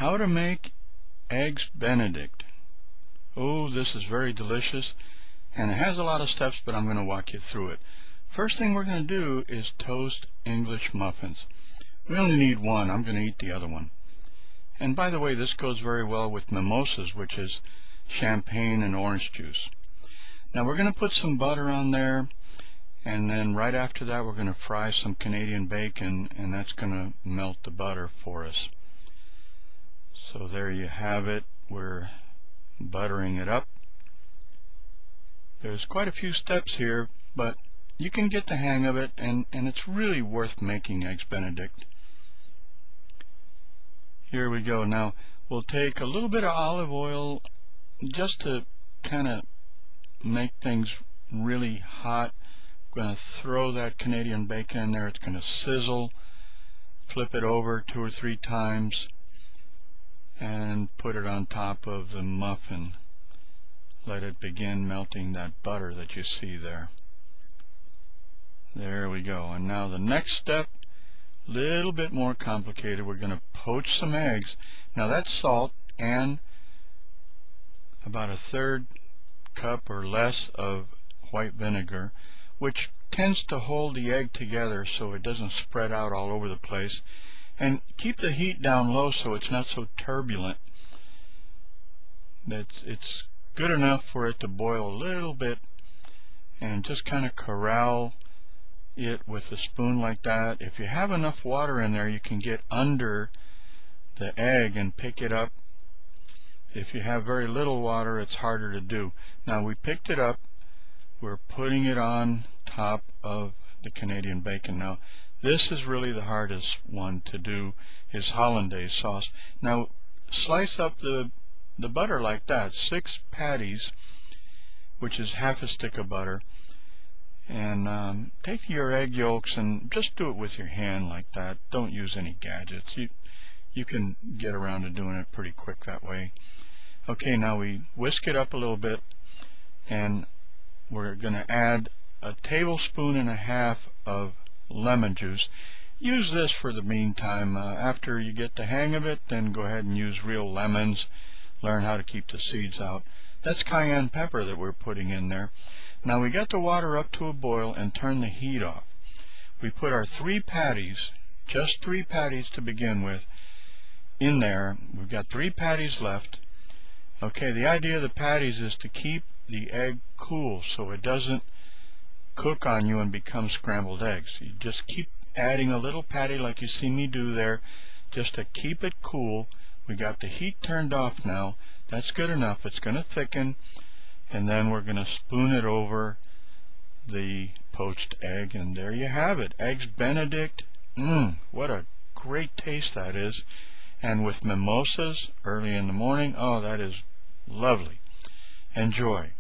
How to make Eggs Benedict. Oh, this is very delicious, and it has a lot of steps, but I'm going to walk you through it. First thing we're going to do is toast English muffins. We only need one. I'm going to eat the other one. And by the way, this goes very well with mimosas, which is champagne and orange juice. Now we're going to put some butter on there, and then right after that we're going to fry some Canadian bacon, and that's going to melt the butter for us. So there you have it. We're buttering it up. There's quite a few steps here, but you can get the hang of it, and it's really worth making Eggs Benedict. Here we go. Now we'll take a little bit of olive oil just to kind of make things really hot. I'm going to throw that Canadian bacon in there. It's going to sizzle. Flip it over 2 or 3 times and put it on top of the muffin. Let it begin melting that butter that you see there. There we go. And now the next step, a little bit more complicated. We're going to poach some eggs. Now that's salt and about 1/3 cup or less of white vinegar, which tends to hold the egg together so it doesn't spread out all over the place. And keep the heat down low so it's not so turbulent. It's good enough for it to boil a little bit, and just kind of corral it with a spoon like that. If you have enough water in there, you can get under the egg and pick it up. If you have very little water, it's harder to do. Now we picked it up. We're putting it on top of the Canadian bacon. Now this is really the hardest one to do, is Hollandaise sauce. Now slice up the butter like that, 6 patties, which is half a stick of butter, and take your egg yolks and just do it with your hand like that. Don't use any gadgets. You can get around to doing it pretty quick that way. Okay, now we whisk it up a little bit, and we're going to add 1.5 tablespoons of lemon juice. Use this for the meantime. After you get the hang of it, then go ahead and use real lemons. Learn how to keep the seeds out. That's cayenne pepper that we're putting in there. Now we got the water up to a boil and turn the heat off. We put our 3 patties, just 3 patties to begin with, in there. We've got 3 patties left. Okay, the idea of the patties is to keep the egg cool so it doesn't cook on you and become scrambled eggs. You just keep adding a little patty like you see me do there, just to keep it cool. We got the heat turned off now. That's good enough. It's going to thicken, and then we're going to spoon it over the poached egg, and there you have it, Eggs Benedict. What a great taste that is. And with mimosas early in the morning, oh, that is lovely. Enjoy.